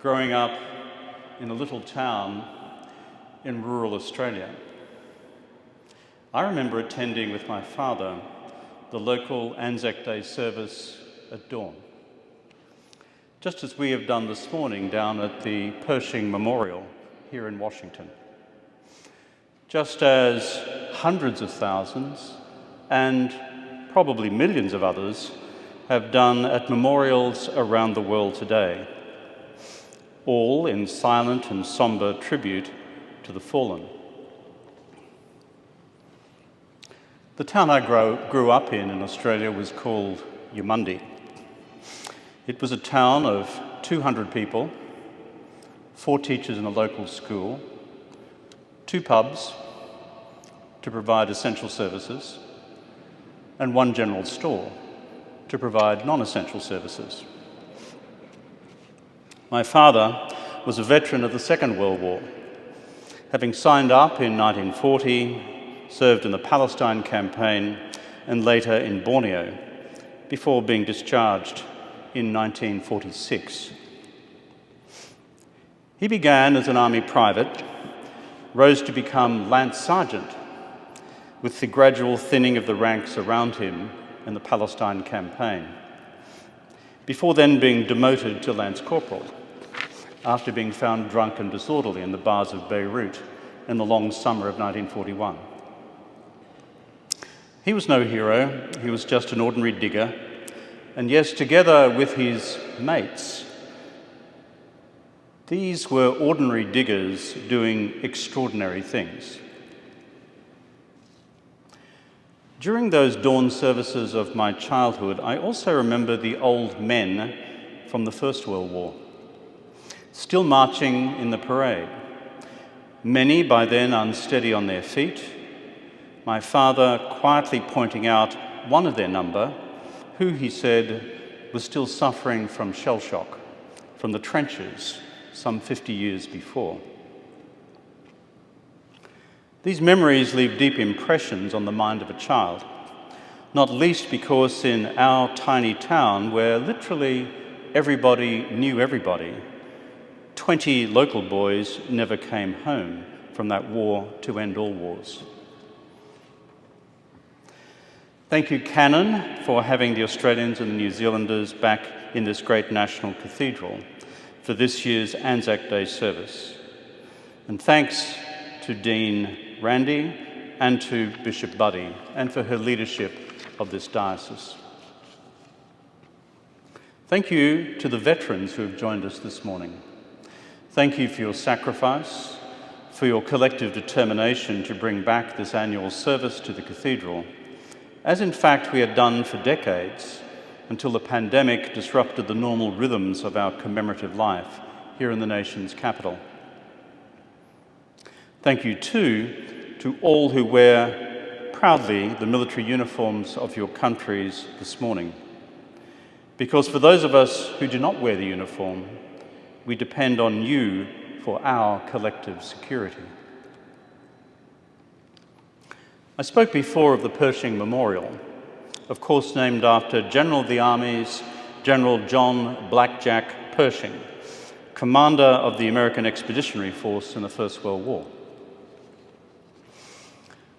growing up in a little town in rural Australia. I remember attending with my father the local Anzac Day service at dawn, just as we have done this morning down at the Pershing Memorial here in Washington. Just as hundreds of thousands and probably millions of others have done at memorials around the world today, all in silent and sombre tribute to the fallen. The town I grew up in Australia was called Yamundi. It was a town of 200 people, 4 teachers in a local school, 2 pubs to provide essential services, and 1 general store to provide non-essential services. My father was a veteran of the Second World War, having signed up in 1940, served in the Palestine campaign and later in Borneo, before being discharged in 1946. He began as an army private, rose to become Lance Sergeant, with the gradual thinning of the ranks around him in the Palestine campaign, before then being demoted to Lance Corporal, after being found drunk and disorderly in the bars of Beirut in the long summer of 1941. He was no hero, he was just an ordinary digger, and yes, together with his mates, these were ordinary diggers doing extraordinary things. During those dawn services of my childhood, I also remember the old men from the First World War, still marching in the parade. Many by then unsteady on their feet, my father quietly pointing out one of their number, who he said was still suffering from shell shock from the trenches some 50 years before. These memories leave deep impressions on the mind of a child, not least because in our tiny town, where literally everybody knew everybody, 20 local boys never came home from that war to end all wars. Thank you, Canon, for having the Australians and the New Zealanders back in this great national cathedral for this year's Anzac Day service. And thanks to Dean Randy and to Bishop Buddy, and for her leadership of this diocese. Thank you to the veterans who have joined us this morning. Thank you for your sacrifice, for your collective determination to bring back this annual service to the cathedral, as in fact we had done for decades until the pandemic disrupted the normal rhythms of our commemorative life here in the nation's capital. Thank you too to all who wear proudly the military uniforms of your countries this morning. Because for those of us who do not wear the uniform, we depend on you for our collective security. I spoke before of the Pershing Memorial, of course named after General of the Armies, General John Blackjack Pershing, commander of the American Expeditionary Force in the First World War.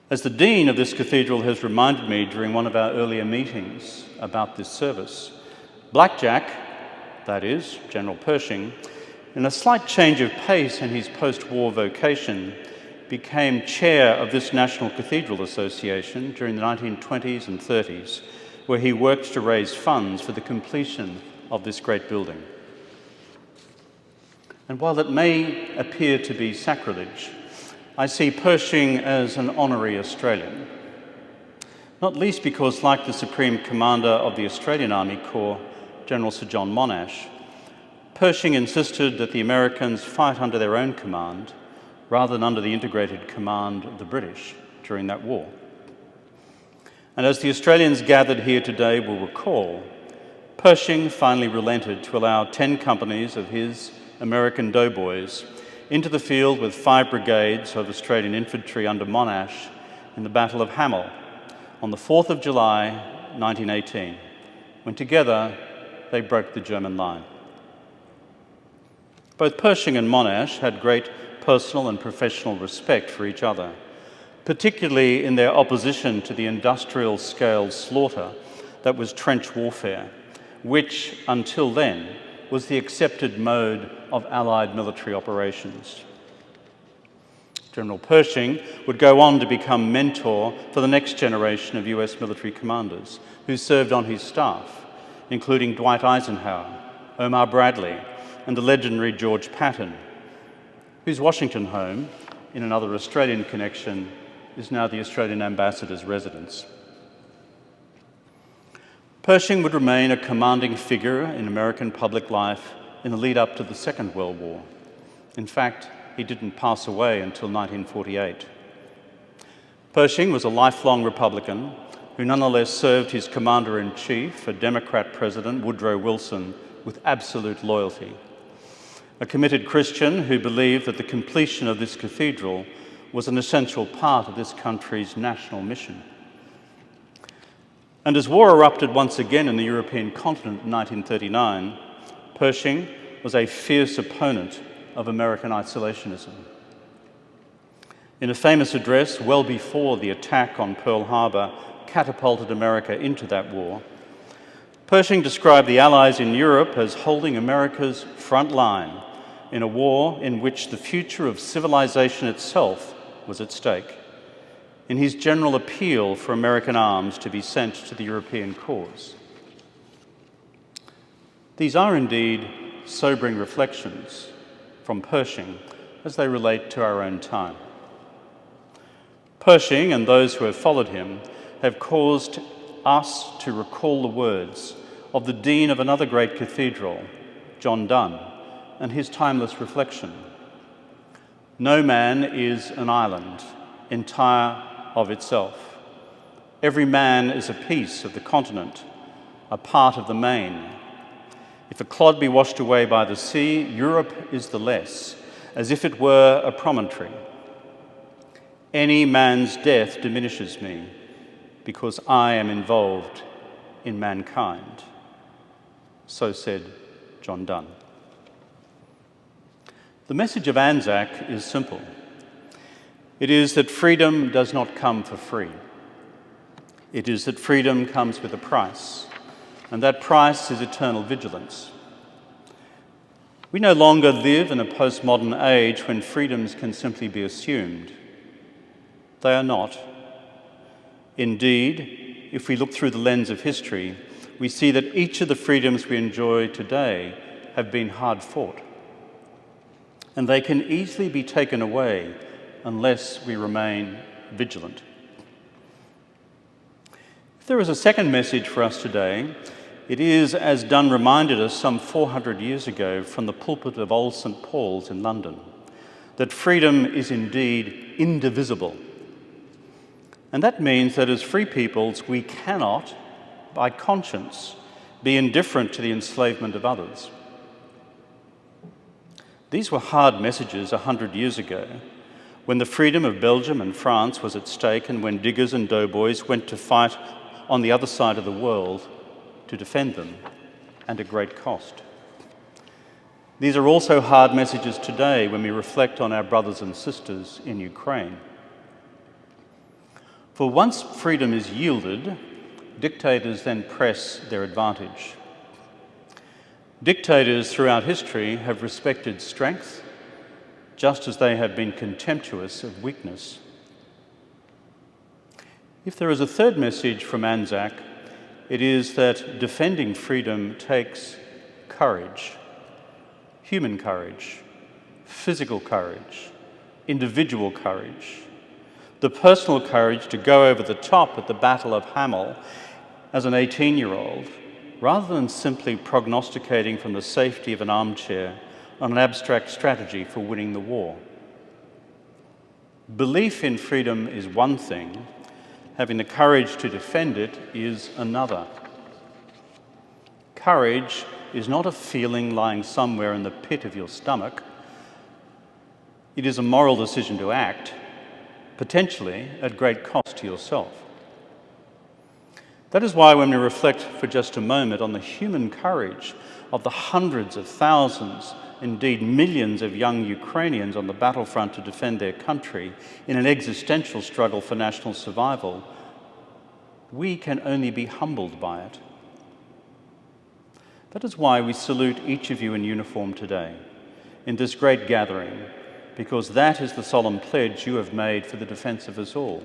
As the Dean of this cathedral has reminded me during one of our earlier meetings about this service, Blackjack, that is, General Pershing, in a slight change of pace in his post-war vocation, became chair of this National Cathedral Association during the 1920s and 30s, where he worked to raise funds for the completion of this great building. And while it may appear to be sacrilege, I see Pershing as an honorary Australian, not least because, like the Supreme Commander of the Australian Army Corps, General Sir John Monash, Pershing insisted that the Americans fight under their own command rather than under the integrated command of the British during that war. And as the Australians gathered here today will recall, Pershing finally relented to allow 10 companies of his American doughboys into the field with 5 brigades of Australian infantry under Monash in the Battle of Hamel on the 4th of July, 1918, when together they broke the German line. Both Pershing and Monash had great personal and professional respect for each other, particularly in their opposition to the industrial-scale slaughter that was trench warfare, which, until then, was the accepted mode of Allied military operations. General Pershing would go on to become mentor for the next generation of US military commanders who served on his staff, including Dwight Eisenhower, Omar Bradley, and the legendary George Patton, whose Washington home, in another Australian connection, is now the Australian Ambassador's residence. Pershing would remain a commanding figure in American public life in the lead-up to the Second World War. In fact, he didn't pass away until 1948. Pershing was a lifelong Republican who nonetheless served his Commander-in-Chief, a Democrat President, Woodrow Wilson, with absolute loyalty. A committed Christian who believed that the completion of this cathedral was an essential part of this country's national mission. And as war erupted once again in the European continent in 1939, Pershing was a fierce opponent of American isolationism. In a famous address well before the attack on Pearl Harbor catapulted America into that war, Pershing described the Allies in Europe as holding America's front line in a war in which the future of civilization itself was at stake, in his general appeal for American arms to be sent to the European cause. These are indeed sobering reflections from Pershing as they relate to our own time. Pershing and those who have followed him have caused us to recall the words of the Dean of another great cathedral, John Donne, and his timeless reflection: "No man is an island, entire of itself. Every man is a piece of the continent, a part of the main. If a clod be washed away by the sea, Europe is the less, as if it were a promontory. Any man's death diminishes me, because I am involved in mankind." So said John Donne. The message of Anzac is simple. It is that freedom does not come for free. It is that freedom comes with a price, and that price is eternal vigilance. We no longer live in a postmodern age when freedoms can simply be assumed. They are not. Indeed, if we look through the lens of history, we see that each of the freedoms we enjoy today have been hard fought, and they can easily be taken away unless we remain vigilant. If there is a second message for us today, it is, as Donne reminded us some 400 years ago from the pulpit of Old St. Paul's in London, that freedom is indeed indivisible. And that means that as free peoples, we cannot, by conscience, be indifferent to the enslavement of others. These were hard messages 100 years ago, when the freedom of Belgium and France was at stake and when diggers and doughboys went to fight on the other side of the world to defend them, and at great cost. These are also hard messages today when we reflect on our brothers and sisters in Ukraine. For once freedom is yielded, dictators then press their advantage. Dictators throughout history have respected strength, just as they have been contemptuous of weakness. If there is a third message from Anzac, it is that defending freedom takes courage, human courage, physical courage, individual courage, the personal courage to go over the top at the Battle of Hamel as an 18-year-old, rather than simply prognosticating from the safety of an armchair on an abstract strategy for winning the war. Belief in freedom is one thing, having the courage to defend it is another. Courage is not a feeling lying somewhere in the pit of your stomach. It is a moral decision to act, potentially at great cost to yourself. That is why when we reflect for just a moment on the human courage of the hundreds of thousands indeed millions of young Ukrainians on the battlefront to defend their country in an existential struggle for national survival, we can only be humbled by it. That is why we salute each of you in uniform today, in this great gathering, because that is the solemn pledge you have made for the defence of us all.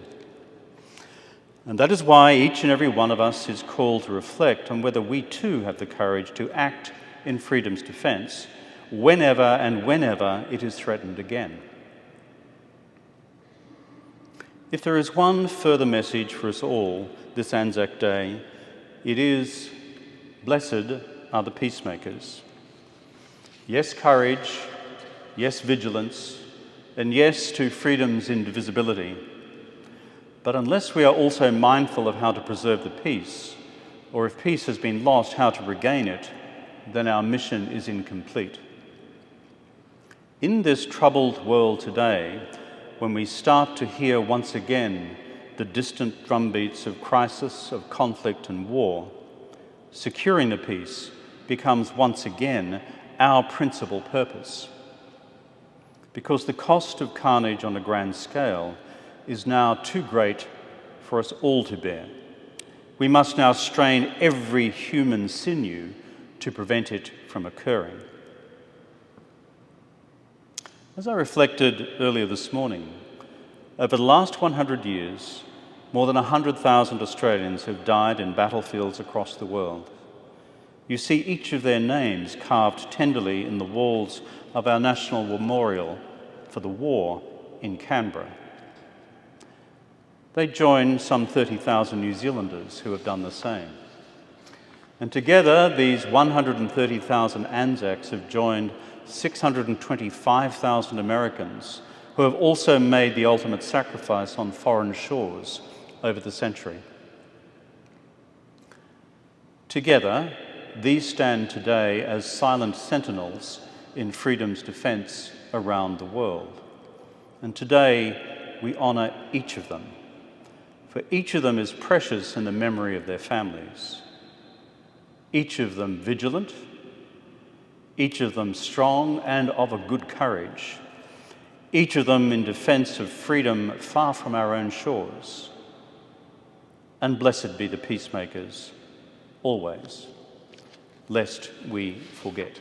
And that is why each and every one of us is called to reflect on whether we too have the courage to act in freedom's defence whenever it is threatened again. If there is one further message for us all this Anzac Day, it is, blessed are the peacemakers. Yes, courage, yes, vigilance, and yes to freedom's indivisibility. But unless we are also mindful of how to preserve the peace, or if peace has been lost, how to regain it, then our mission is incomplete. In this troubled world today, when we start to hear once again the distant drumbeats of crisis, of conflict and war, securing the peace becomes once again our principal purpose. Because the cost of carnage on a grand scale is now too great for us all to bear. We must now strain every human sinew to prevent it from occurring. As I reflected earlier this morning, over the last 100 years, more than 100,000 Australians have died in battlefields across the world. You see each of their names carved tenderly in the walls of our National Memorial for the War in Canberra. They join some 30,000 New Zealanders who have done the same. And together, these 130,000 Anzacs have joined 625,000 Americans who have also made the ultimate sacrifice on foreign shores over the century. Together, these stand today as silent sentinels in freedom's defence around the world. And today, we honour each of them, for each of them is precious in the memory of their families. Each of them vigilant, each of them strong and of a good courage, each of them in defence of freedom far from our own shores. And blessed be the peacemakers, always, lest we forget.